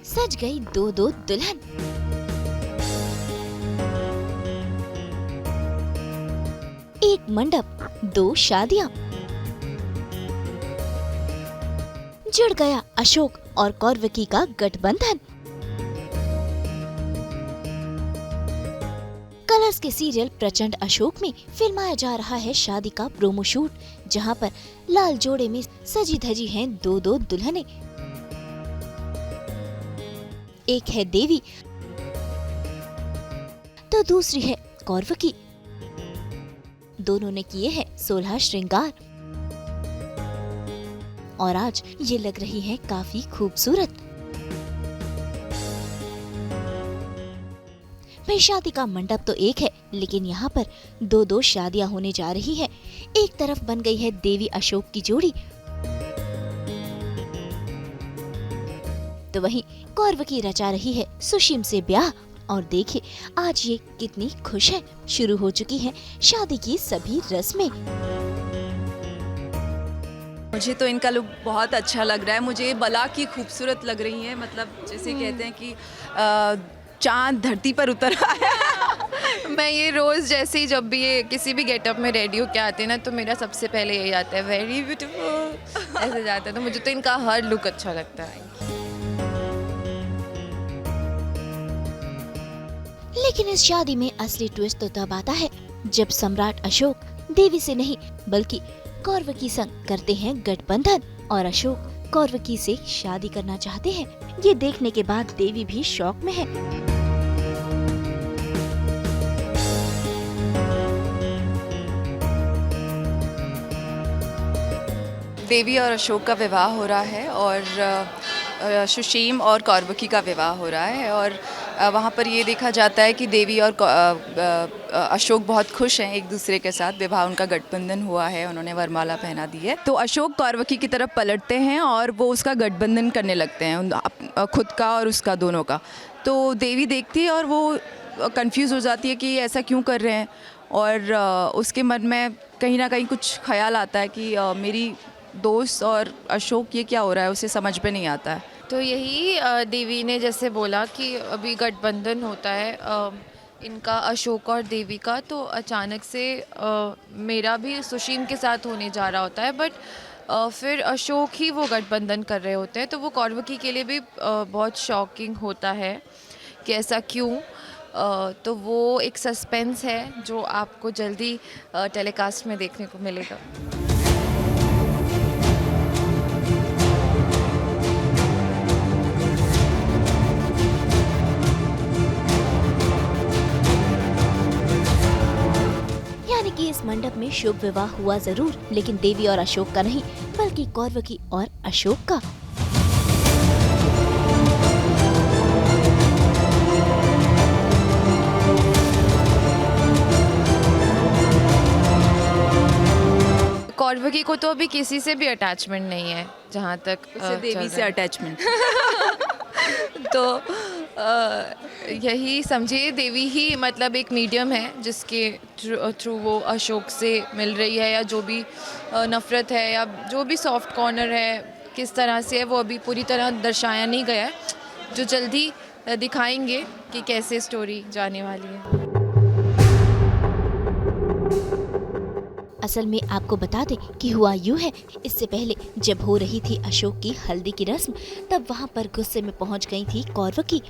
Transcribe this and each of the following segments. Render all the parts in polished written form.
सज गई दो दो दुल्हन। एक मंडप, दो शादियां। जुड़ गया अशोक और कौरवकी का गठबंधन। कलर्स के सीरियल प्रचंड अशोक में फिल्माया जा रहा है शादी का प्रोमो शूट, जहां पर लाल जोड़े में सजी धजी हैं दो दो दुल्हनें। एक है देवी तो दूसरी है कौरवकी। दोनों ने किए हैं 16 श्रृंगार और आज ये लग रही हैं काफी खूबसूरत। भाई शादी का मंडप तो एक है, लेकिन यहाँ पर दो दो शादियां होने जा रही है। एक तरफ बन गई है देवी अशोक की जोड़ी, तो वहीं कौरवकी रचा रही है सुशीम से ब्याह। और देखिए आज ये कितनी खुश है। शुरू हो चुकी है शादी की सभी रस्में। मुझे तो इनका लुक बहुत अच्छा लग रहा है। मुझे बला की खूबसूरत लग रही है। मतलब जैसे कहते हैं कि चांद धरती पर उतर आया। मैं ये रोज़ जैसे ही जब भी ये किसी भी गेटअप में रेडी होके आते हैं ना, तो मेरा सबसे पहले यही आता है, वेरी ब्यूटीफुल ऐसे जाता है। तो मुझे तो इनका हर लुक अच्छा लगता है। लेकिन इस शादी में असली ट्विस्ट तो तब आता है जब सम्राट अशोक देवी से नहीं बल्कि कौरवकी संग करते हैं गठबंधन और अशोक कौरवकी से शादी करना चाहते हैं। ये देखने के बाद देवी भी शॉक में है। देवी और अशोक का विवाह हो रहा है और सुशीम और कौरवकी का विवाह हो रहा है। और वहाँ पर ये देखा जाता है कि देवी और अशोक बहुत खुश हैं एक दूसरे के साथ। विवाह उनका गठबंधन हुआ है, उन्होंने वरमाला पहना दी है। तो अशोक कौरवकी की तरफ पलटते हैं और वो उसका गठबंधन करने लगते हैं, खुद का और उसका दोनों का। तो देवी देखती है और वो कंफ्यूज हो जाती है कि ये ऐसा क्यों कर रहे हैं। और उसके मन में कहीं ना कहीं कुछ ख्याल आता है कि मेरी दोस्त और अशोक ये क्या हो रहा है, उसे समझ में नहीं आता है। तो यही देवी ने जैसे बोला कि अभी गठबंधन होता है इनका अशोक और देवी का, तो अचानक से मेरा भी सुशीम के साथ होने जा रहा होता है। बट फिर अशोक ही वो गठबंधन कर रहे होते हैं, तो वो कौरवकी के लिए भी बहुत शॉकिंग होता है कि ऐसा क्यों। तो वो एक सस्पेंस है जो आपको जल्दी टेलीकास्ट में देखने को मिलेगा। यानी कि इस मंडप में शुभ विवाह हुआ जरूर, लेकिन देवी और अशोक का नहीं बल्कि कौरवकी और अशोक का। कौरवकी को तो अभी किसी से भी अटैचमेंट नहीं है, जहाँ तक उसे देवी से अटैचमेंट। तो यही समझिए देवी ही मतलब एक मीडियम है जिसके थ्रू वो अशोक से मिल रही है, या जो भी नफ़रत है या जो भी सॉफ्ट कॉर्नर है किस तरह से है वो अभी पूरी तरह दर्शाया नहीं गया है, जो जल्दी दिखाएंगे कि कैसे स्टोरी जाने वाली है। असल में आपको बता दें कि हुआ यूं है, इससे पहले जब हो रही थी अशोक की हल्दी की रस्म, तब वहां पर गुस्से में पहुंच गई थी कौरवकी।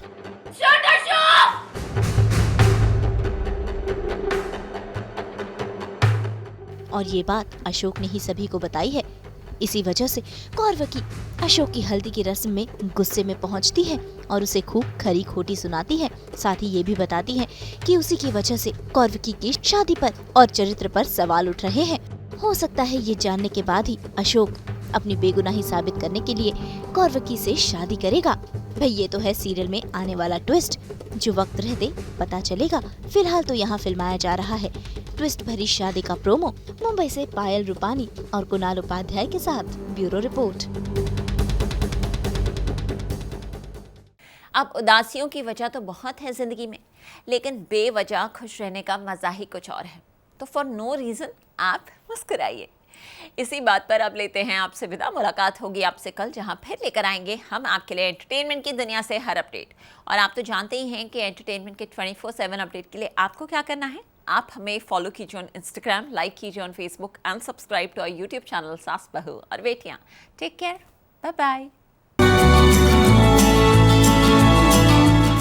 और ये बात अशोक ने ही सभी को बताई है। इसी वजह से कौरवकी अशोक की हल्दी की रस्म में गुस्से में पहुंचती है और उसे खूब खरी खोटी सुनाती है। साथ ही ये भी बताती है कि उसी की वजह से कौरवकी की शादी पर और चरित्र पर सवाल उठ रहे हैं। हो सकता है ये जानने के बाद ही अशोक अपनी बेगुनाही साबित करने के लिए कौरवकी से शादी करेगा। भाई ये तो है सीरियल में आने वाला ट्विस्ट, जो वक्त रहते पता चलेगा। फिलहाल तो यहाँ फिल्माया जा रहा है ट्विस्ट भरी शादी का प्रोमो। मुंबई से पायल रूपानी और कुणाल उपाध्याय के साथ ब्यूरो रिपोर्ट। अब उदासियों की वजह तो बहुत है जिंदगी में, लेकिन बेवजह खुश रहने का मजा ही कुछ और है। तो फॉर नो रीजन आप मुस्कुराइए। इसी बात पर अब लेते हैं आपसे विदा। मुलाकात होगी आपसे कल, जहां फिर लेकर आएंगे हम आपके लिए एंटरटेनमेंट की दुनिया से हर अपडेट। और आप तो जानते ही हैं कि एंटरटेनमेंट के 24/7 अपडेट के लिए आपको क्या करना है। आप हमें फॉलो कीजिए ऑन इंस्टाग्राम, लाइक कीजिए on Facebook and subscribe to our YouTube channel सास बहू और बेटियां। Take care, bye bye.